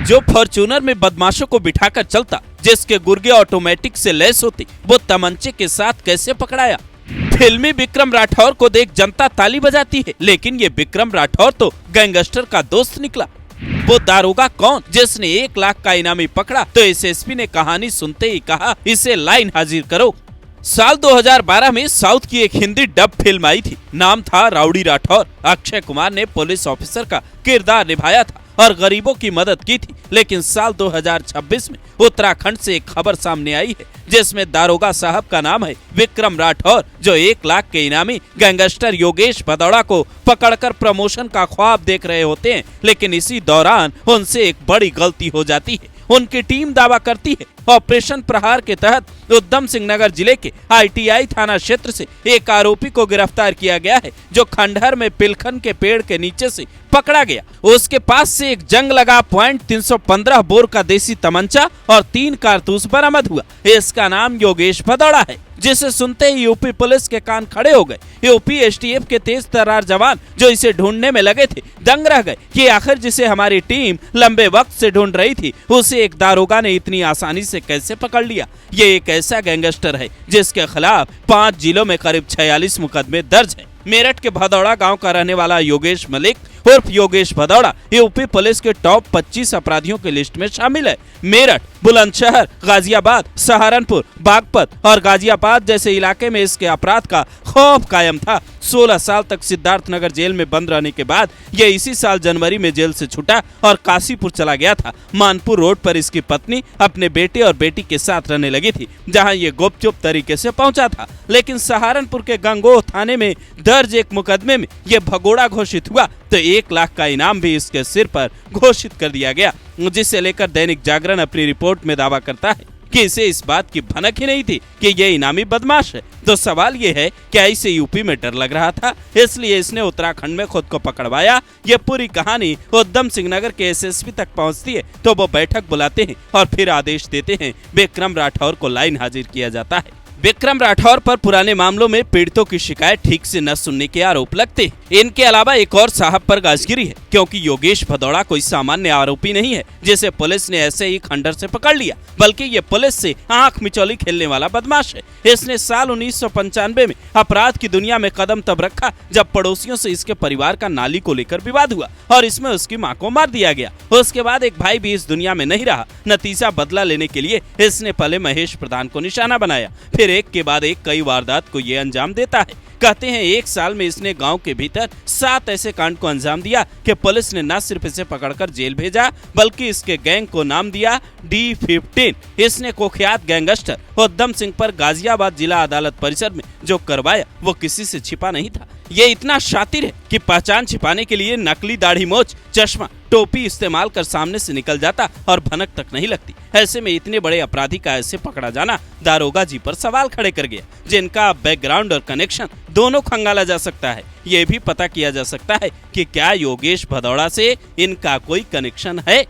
जो फॉर्च्यूनर में बदमाशों को बिठाकर चलता, जिसके गुर्गे ऑटोमेटिक से लैस होती, वो तमंचे के साथ कैसे पकड़ाया? फिल्मी विक्रम राठौर को देख जनता ताली बजाती है, लेकिन ये विक्रम राठौर तो गैंगस्टर का दोस्त निकला। वो दारोगा कौन जिसने 1 लाख का इनामी पकड़ा तो एसएसपी ने कहानी सुनते ही कहा, इसे लाइन हाजिर करो। साल 2012 में साउथ की एक हिंदी डब फिल्म आई थी, नाम था राउडी राठौर। अक्षय कुमार ने पुलिस ऑफिसर का किरदार निभाया था और गरीबों की मदद की थी। लेकिन साल 2026 में उत्तराखंड से एक खबर सामने आई है, जिसमें दारोगा साहब का नाम है विक्रम राठौर, जो 1 लाख के इनामी गैंगस्टर योगेश भदौड़ा को पकड़कर प्रमोशन का ख्वाब देख रहे होते हैं। लेकिन इसी दौरान उनसे एक बड़ी गलती हो जाती है। उनकी टीम दावा करती है ऑपरेशन प्रहार के तहत उधम सिंह नगर जिले के ITI थाना क्षेत्र से एक आरोपी को गिरफ्तार किया गया है, जो खंडहर में पिलखन के पेड़ के नीचे से पकड़ा गया। उसके पास से एक जंग लगा .315 बोर का देसी तमंचा और 3 कारतूस बरामद हुआ। इसका नाम योगेश भदौड़ा है, जिसे सुनते ही यूपी पुलिस के कान खड़े हो गए। यूपी STF के तेज तर्रार जवान जो इसे ढूंढने में लगे थे दंग रह गए कि आखिर जिसे हमारी टीम लंबे वक्त से ढूंढ रही थी, उसे एक दारोगा ने इतनी आसानी से कैसे पकड़ लिया। ये एक ऐसा गैंगस्टर है जिसके खिलाफ 5 जिलों में करीब 46 मुकदमे दर्ज है। मेरठ के भदौड़ा गांव का रहने वाला योगेश मलिक उर्फ योगेश भदौड़ा यूपी पुलिस के टॉप 25 अपराधियों की लिस्ट में शामिल है। मेरठ, बुलंदशहर, गाजियाबाद, सहारनपुर, बागपत और गाजियाबाद जैसे इलाके में इसके अपराध का खौफ कायम था। 16 साल तक सिद्धार्थनगर जेल में बंद रहने के बाद ये इसी साल जनवरी में जेल से छूटा और काशीपुर चला गया था। मानपुर रोड पर इसकी पत्नी अपने बेटे और बेटी के साथ रहने लगी थी, जहां ये गुपचुप तरीके से पहुंचा था। लेकिन सहारनपुर के गंगोह थाने में दर्ज एक मुकदमे में ये भगोड़ा घोषित हुआ तो 1 लाख का इनाम भी इसके सिर पर घोषित कर दिया गया, जिसे लेकर दैनिक जागरण अपनी रिपोर्ट में दावा करता है कि इसे इस बात की भनक ही नहीं थी कि ये इनामी बदमाश है। तो सवाल ये है, क्या इसे यूपी में डर लग रहा था, इसलिए इसने उत्तराखंड में खुद को पकड़वाया? ये पूरी कहानी उधम सिंह नगर के SSP तक पहुंचती है तो वो बैठक बुलाते हैं और फिर आदेश देते हैं। विक्रम राठौर को लाइन हाजिर किया जाता है। विक्रम राठौर पर पुराने मामलों में पीड़ितों की शिकायत ठीक से न सुनने के आरोप लगते हैं। इनके अलावा एक और साहब पर गाजगिरी है, क्योंकि योगेश भदौड़ा कोई सामान्य आरोपी नहीं है जिसे पुलिस ने ऐसे ही खंडर से पकड़ लिया, बल्कि ये पुलिस से आंख मिचौली खेलने वाला बदमाश है। इसने साल 1995 में अपराध की दुनिया में कदम तब रखा जब पड़ोसियों से इसके परिवार का नाली को लेकर विवाद हुआ और इसमें उसकी मां को मार दिया गया। उसके बाद एक भाई भी इस दुनिया में नहीं रहा। नतीजा बदला लेने के लिए इसने पहले महेश प्रधान को निशाना बनाया, फिर एक के बाद एक कई वारदात को ये अंजाम देता है। कहते हैं 1 साल में इसने गांव के भीतर 7 ऐसे कांड को अंजाम दिया कि पुलिस ने न सिर्फ इसे पकड़कर जेल भेजा, बल्कि इसके गैंग को नाम दिया D15। इसने कुख्यात गैंगस्टर उधम सिंह पर गाजियाबाद जिला अदालत परिसर में जो करवाया वो किसी से छिपा नहीं था। ये इतना शातिर है कि पहचान छिपाने के लिए नकली दाढ़ी मोछ, चश्मा, टोपी इस्तेमाल कर सामने से निकल जाता और भनक तक नहीं लगती। ऐसे में इतने बड़े अपराधी का ऐसे पकड़ा जाना दारोगा जी पर सवाल खड़े कर गया, जिनका बैकग्राउंड और कनेक्शन दोनों खंगाला जा सकता है। ये भी पता किया जा सकता है कि क्या योगेश भदौड़ा से इनका कोई कनेक्शन है।